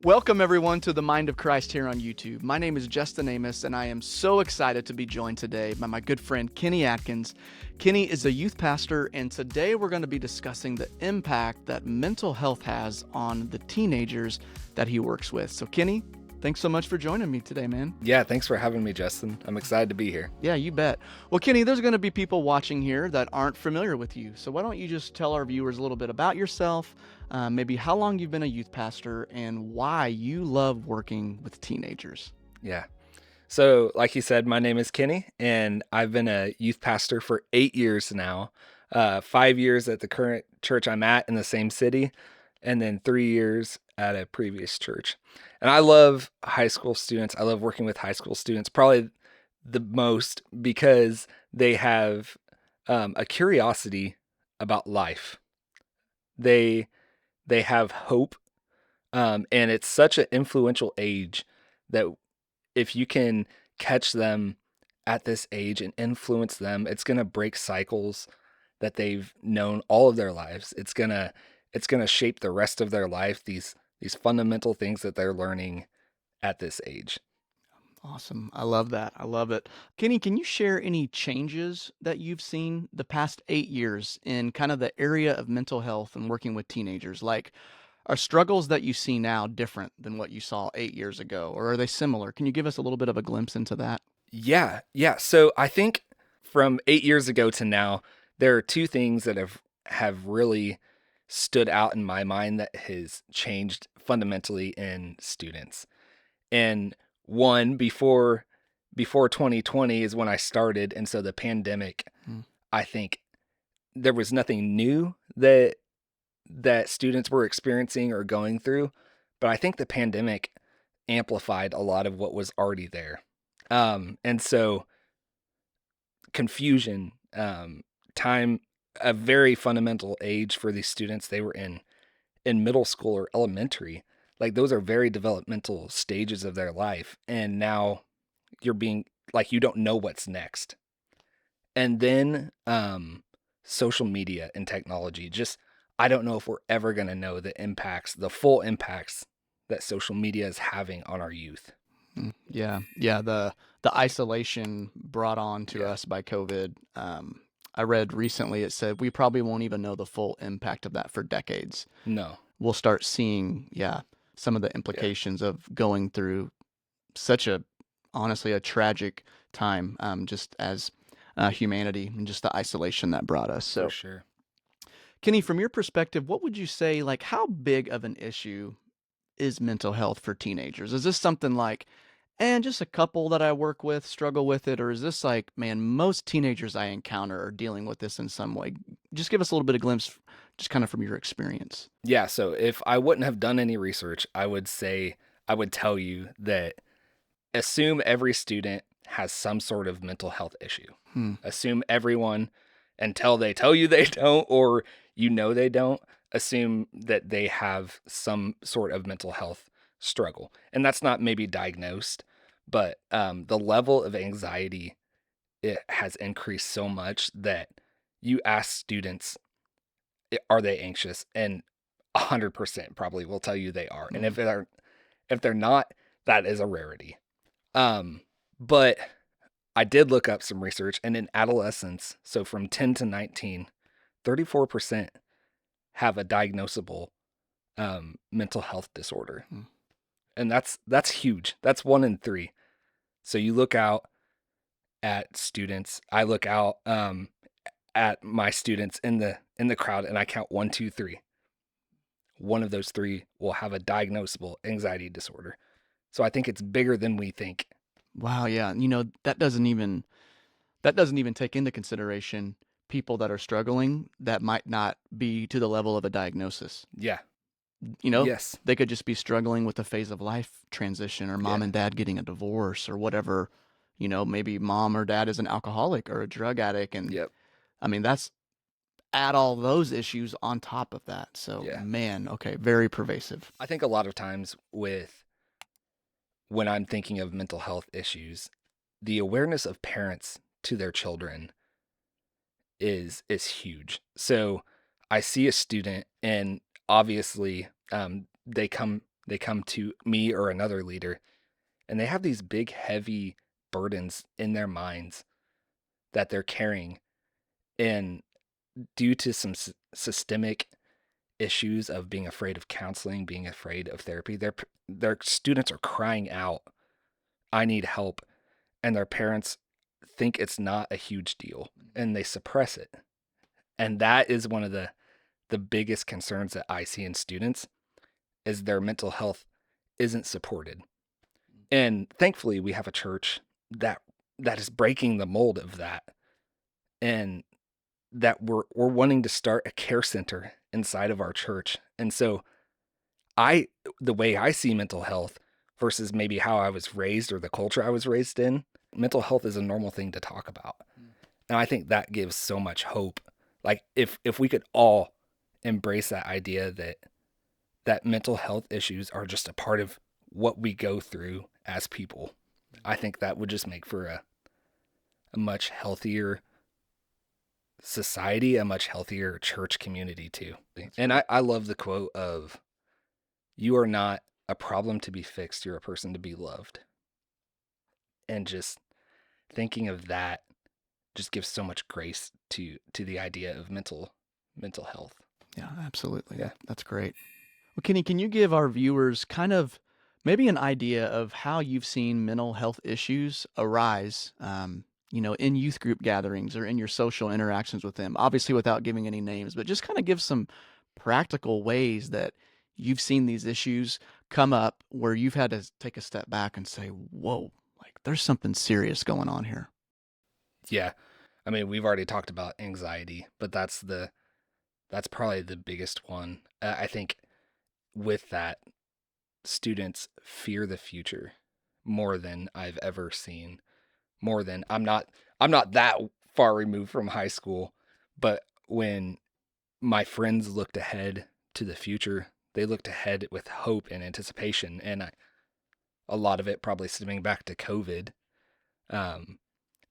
Welcome, everyone, to the Mind of Christ here on YouTube. My name is Justin Amos, and I am so excited to be joined today by my good friend Kenny Atkins. Kenny is a youth pastor, and today we're going to be discussing the impact that mental health has on the teenagers that he works with. So, Kenny, thanks so much for joining me today, man. Yeah, thanks for having me, Justin. I'm excited to be here. Yeah, you bet. Well, Kenny, there's going to be people watching here that aren't familiar with you. So why don't you just tell our viewers a little bit about yourself, maybe how long you've been a youth pastor, and why you love working with teenagers. Yeah. So, like you said, my name is Kenny, and I've been a youth pastor for 8 years now. 5 years at the current church I'm at in the same city, and then 3 years at a previous church. And I love high school students. I love working with high school students, probably the most because they have a curiosity about life. They they have hope, and it's such an influential age that if you can catch them at this age and influence them, it's going to break cycles that they've known all of their lives. It's going to shape the rest of their life, these fundamental things that they're learning at this age. Awesome. I love that. I love it. Kenny, can you share any changes that you've seen the past 8 years in kind of the area of mental health and working with teenagers? Like, are struggles that you see now different than what you saw 8 years ago, or are they similar? Can you give us a little bit of a glimpse into that? Yeah. So I think from 8 years ago to now, there are two things that have really stood out in my mind that has changed fundamentally in students. And one before 2020 is when I started, and so the pandemic, Mm. I think there was nothing new that students were experiencing or going through, but I think the pandemic amplified a lot of what was already there. And so confusion, time, a very fundamental age for these students. They were in middle school or elementary. Like those are very developmental stages of their life. And now you're being like, you don't know what's next. And then social media and technology, just, I don't know if we're ever going to know the full impacts that social media is having on our youth. Yeah. The isolation brought on to Yeah. us by COVID. I read recently it said we probably won't even know the full impact of that for decades. No. We'll start seeing, some of the Yeah. implications of going through such a, honestly, a tragic time, just as humanity and just the isolation that brought us. For So, sure. Kenny, from your perspective, what would you say, like, how big of an issue is mental health for teenagers? Is this something like, and just a couple that I work with struggle with it? Or is this like, man, most teenagers I encounter are dealing with this in some way? Just give us a little bit of glimpse, just kind of from your experience. Yeah. So if I wouldn't have done any research, I would tell you that assume every student has some sort of mental health issue. Hmm. Assume everyone until they tell you they don't, or they don't, assume that they have some sort of mental health struggle. And that's not maybe diagnosed, but the level of anxiety, it has increased so much that you ask students, are they anxious? And 100% probably will tell you they are. And Hmm. if they're not, that is a rarity. But I did look up some research, and in adolescents, so from 10 to 19, 34% have a diagnosable mental health disorder. Hmm. And that's huge. That's 1 in 3. So you look out at students. I look out at my students in the crowd, and I count 1, 2, 3. One of those three will have a diagnosable anxiety disorder. So I think it's bigger than we think. Wow, yeah. That doesn't even take into consideration people that are struggling that might not be to the level of a diagnosis. Yeah. You know, Yes. they could just be struggling with a phase of life transition or mom Yeah. and dad getting a divorce or whatever. Maybe mom or dad is an alcoholic or a drug addict. And Yep. I mean, that's add all those issues on top of that. So, Yeah. man, okay, very pervasive. I think a lot of times when I'm thinking of mental health issues, the awareness of parents to their children is huge. So I see a student, and obviously they come they come to me or another leader, and they have these big, heavy burdens in their minds that they're carrying. And due to some systemic issues of being afraid of counseling, being afraid of therapy, their students are crying out, "I need help," and their parents think it's not a huge deal, and they suppress it. And that is one of the biggest concerns that I see in students, is their mental health isn't supported. And thankfully, we have a church that is breaking the mold of that, and that we're wanting to start a care center inside of our church. And so the way I see mental health versus maybe how I was raised or the culture I was raised in, mental health is a normal thing to talk about. And I think that gives so much hope. Like if we could all embrace that idea that mental health issues are just a part of what we go through as people, I think that would just make for a much healthier society, a much healthier church community too. And I love the quote of, "You are not a problem to be fixed, you're a person to be loved." And just thinking of that just gives so much grace to the idea of mental health. Yeah, absolutely. Yeah. That's great. Well, Kenny, can you give our viewers kind of maybe an idea of how you've seen mental health issues arise, in youth group gatherings or in your social interactions with them? Obviously, without giving any names, but just kind of give some practical ways that you've seen these issues come up where you've had to take a step back and say, whoa, like there's something serious going on here. Yeah. I mean, we've already talked about anxiety, but that's probably the biggest one. I think with that, students fear the future more than I've ever seen. More than I'm not that far removed from high school, but when my friends looked ahead to the future, they looked ahead with hope and anticipation, and a lot of it probably stemming back to COVID, um,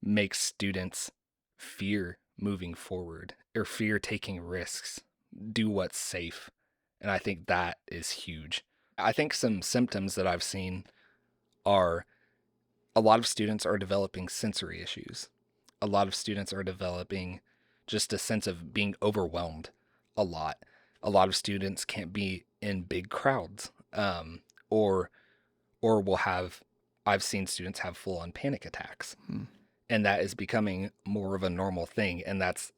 makes students fear moving forward or fear taking risks, do what's safe. And I think that is huge. I think some symptoms that I've seen are a lot of students are developing sensory issues. A lot of students are developing just a sense of being overwhelmed a lot. A lot of students can't be in big crowds, or will have. I've seen students have full-on panic attacks, and that is becoming more of a normal thing. And that's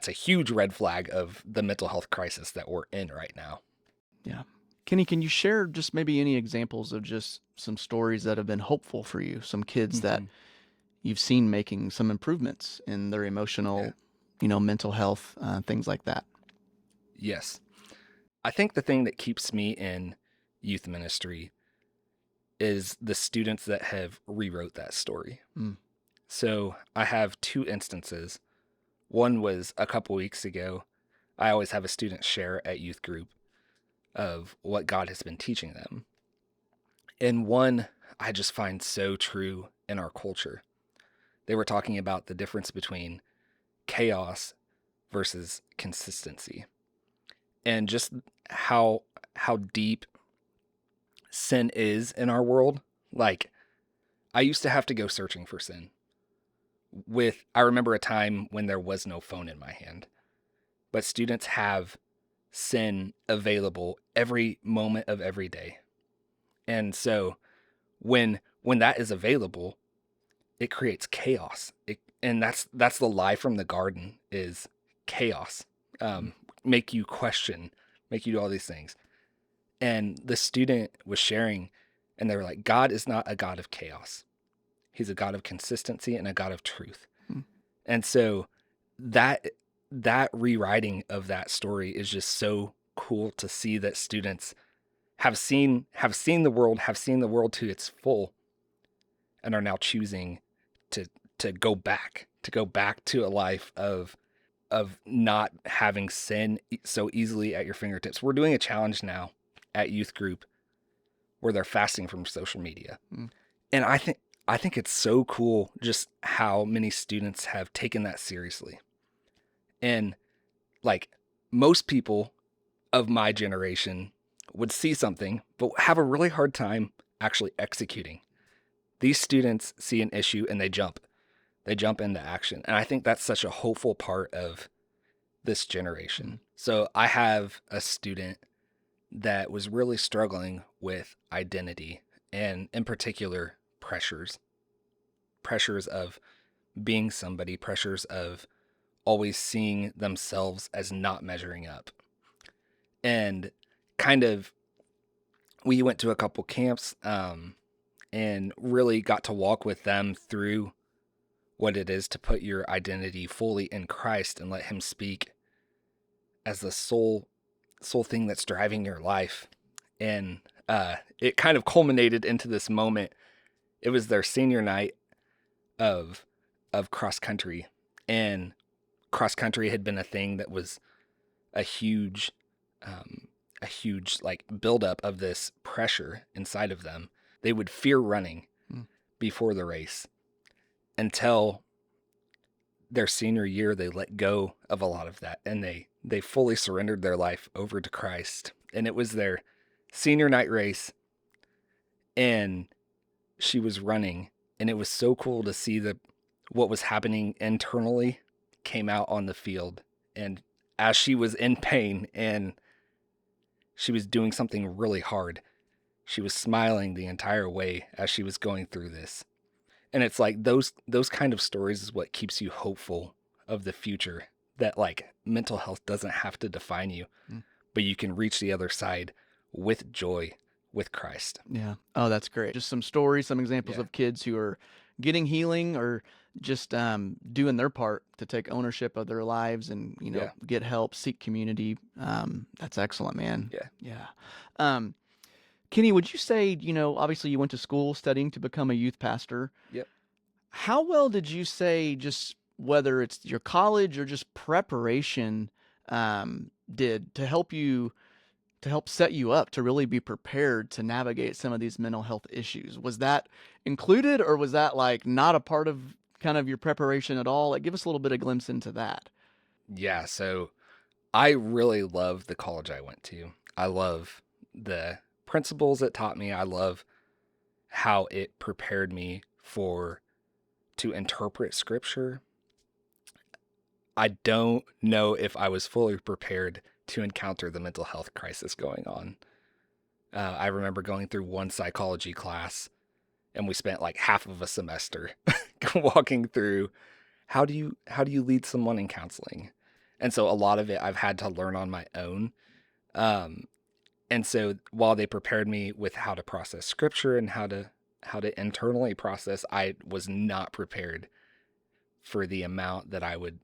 a huge red flag of the mental health crisis that we're in right now. Yeah. Kenny, can you share just maybe any examples of just some stories that have been hopeful for you? Some kids that you've seen making some improvements in their emotional, mental health, things like that. Yes. I think the thing that keeps me in youth ministry is the students that have rewrote that story. So I have two instances. One was a couple weeks ago. I always have a student share at youth group of what God has been teaching them. And one I just find so true in our culture. They were talking about the difference between chaos versus consistency, and just how deep sin is in our world. Like, I used to have to go searching for sin. I remember a time when there was no phone in my hand, but students have sin available every moment of every day. And so when that is available, it creates chaos. And that's the lie from the garden, is chaos. Make you question, make you do all these things. And the student was sharing, and they were like, God is not a God of chaos. He's a God of consistency and a God of truth. And so that rewriting of that story is just so cool to see, that students have seen the world to its full, and are now choosing to go back to a life of not having sin so easily at your fingertips. We're doing a challenge now at youth group where they're fasting from social media. And I think it's so cool just how many students have taken that seriously. And like, most people of my generation would see something, but have a really hard time actually executing. These students see an issue and they jump into action. And I think that's such a hopeful part of this generation. Mm. So I have a student that was really struggling with identity, and in particular pressures of being somebody, pressures of always seeing themselves as not measuring up. And kind of, we went to a couple camps and really got to walk with them through what it is to put your identity fully in Christ and let him speak as the sole thing that's driving your life. And it kind of culminated into this moment. It was their senior night of cross country, and cross country had been a thing that was a huge like buildup of this pressure inside of them. They would fear running before the race until their senior year. They let go of a lot of that, and they fully surrendered their life over to Christ. And it was their senior night race, and she was running, and it was so cool to see what was happening internally came out on the field. And as she was in pain and she was doing something really hard, she was smiling the entire way as she was going through this. And it's like those kind of stories is what keeps you hopeful of the future, that like mental health doesn't have to define you, but you can reach the other side with joy with Christ. Yeah. Oh, that's great. Just some stories, some examples of kids who are getting healing or just doing their part to take ownership of their lives and, get help, seek community. That's excellent, man. Yeah. Kenny, would you say, obviously you went to school studying to become a youth pastor. Yep. How well did you say, just whether it's your college or just preparation, did to help set you up to really be prepared to navigate some of these mental health issues? Was that included, or was that like not a part of kind of your preparation at all? Like, give us a little bit of glimpse into that. Yeah. So I really love the college I went to. I love the principles it taught me. I love how it prepared me to interpret scripture. I don't know if I was fully prepared to encounter the mental health crisis going on. I remember going through one psychology class, and we spent like half of a semester walking through how do you lead someone in counseling. And so a lot of it I've had to learn on my own. And so while they prepared me with how to process scripture and how to internally process, I was not prepared for the amount that I would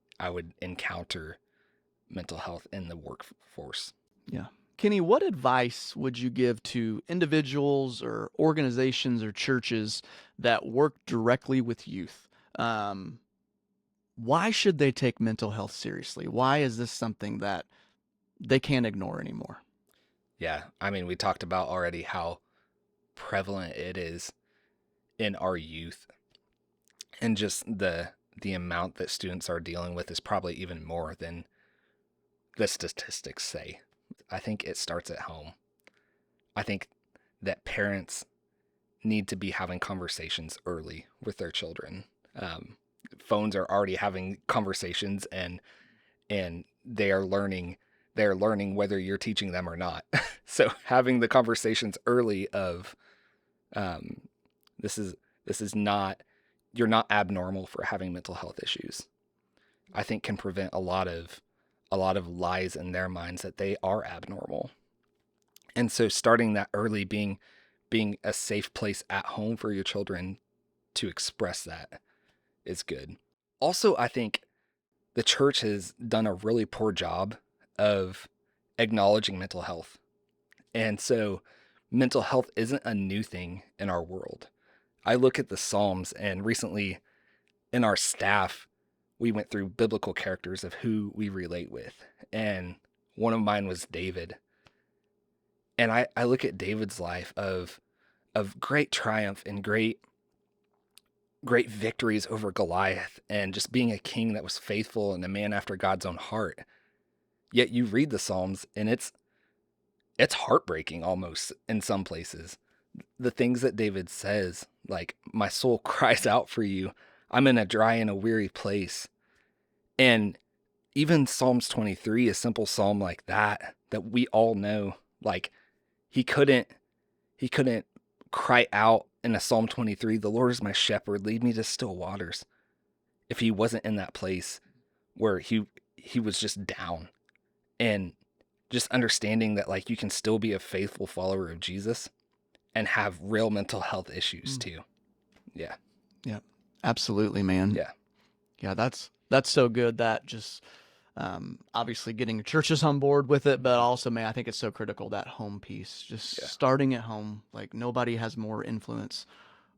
encounter mental health in the workforce. Yeah. Kenny, what advice would you give to individuals or organizations or churches that work directly with youth? Why should they take mental health seriously? Why is this something that they can't ignore anymore? Yeah. I mean, we talked about already how prevalent it is in our youth, and just the amount that students are dealing with is probably even more than the statistics say. I think it starts at home. I think that parents need to be having conversations early with their children. Phones are already having conversations, and they are learning whether you're teaching them or not. So having the conversations early of this is not, you're not abnormal for having mental health issues, I think can prevent a lot of lies in their minds that they are abnormal. And so starting that early, being a safe place at home for your children to express that is good. Also, I think the church has done a really poor job of acknowledging mental health. And so mental health isn't a new thing in our world. I look at the Psalms, and recently in our staff, we went through biblical characters of who we relate with. And one of mine was David. And I look at David's life of great triumph and great victories over Goliath, and just being a king that was faithful and a man after God's own heart. Yet you read the Psalms, and it's it's heartbreaking almost in some places. The things that David says, like, my soul cries out for you. I'm in a dry and a weary place. And even Psalms 23, a simple psalm like that we all know, like, he couldn't cry out in a Psalm 23, the Lord is my shepherd, lead me to still waters, if he wasn't in that place where he was just down. And just understanding that, like, you can still be a faithful follower of Jesus and have real mental health issues too. Yeah. Yeah, absolutely, man. Yeah. Yeah, that's so good. That just obviously getting churches on board with it, but also, man, I think it's so critical, that home piece, just starting at home. Like, nobody has more influence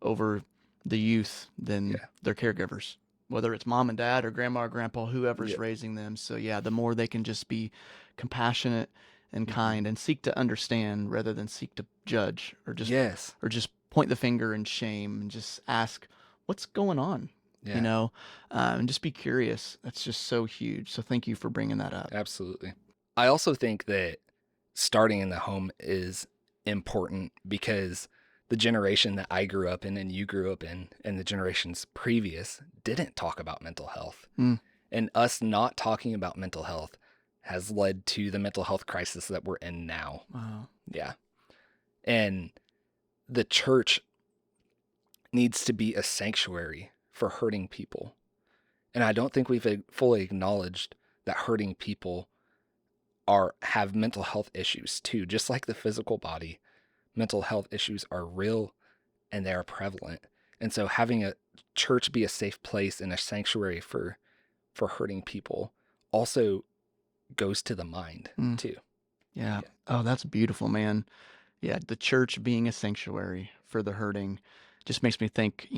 over the youth than their caregivers, whether it's mom and dad or grandma or grandpa, whoever's raising them. So yeah, the more they can just be compassionate and kind and seek to understand rather than seek to judge or just point the finger and shame, and just ask what's going on, and just be curious. That's just so huge. So thank you for bringing that up. Absolutely. I also think that starting in the home is important because the generation that I grew up in and you grew up in and the generations previous didn't talk about mental health. And us not talking about mental health has led to the mental health crisis that we're in now. Wow. Yeah. And the church needs to be a sanctuary for hurting people. And I don't think we've fully acknowledged that hurting people have mental health issues too. Just like the physical body, mental health issues are real and they are prevalent. And so having a church be a safe place and a sanctuary for hurting people also goes to the mind too. Yeah. Oh, that's beautiful, man. Yeah, the church being a sanctuary for the hurting just makes me think,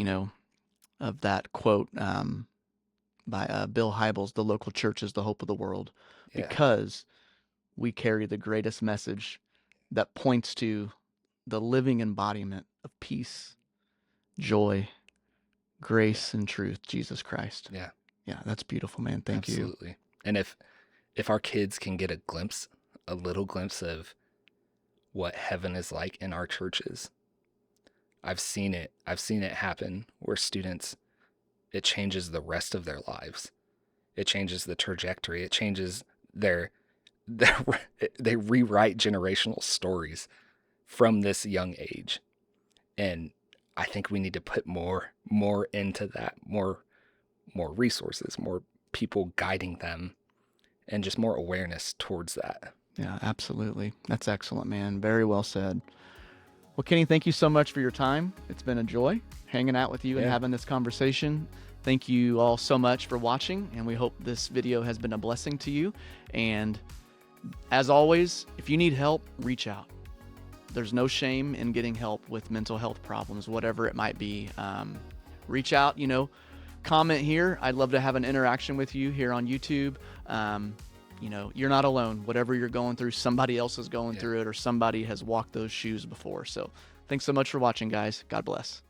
of that quote by Bill Hybels, "The local church is the hope of the world," because we carry the greatest message that points to the living embodiment of peace, joy, grace, and truth, Jesus Christ. Yeah. Yeah, that's beautiful, man. Thank you. Absolutely. And if our kids can get a little glimpse of what heaven is like in our churches, I've seen it happen where students, it changes the rest of their lives. It changes the trajectory. It changes they rewrite generational stories from this young age. And I think we need to put more into that, more resources, more people guiding them, and just more awareness towards that. Yeah, absolutely. That's excellent, man. Very well said. Well, Kenny, thank you so much for your time. It's been a joy hanging out with you and having this conversation. Thank you all so much for watching, and we hope this video has been a blessing to you. And as always, if you need help, reach out. There's no shame in getting help with mental health problems, whatever it might be. Reach out, comment here. I'd love to have an interaction with you here on YouTube. You're not alone. Whatever you're going through, somebody else is going through it, or somebody has walked those shoes before. So thanks so much for watching, guys. God bless.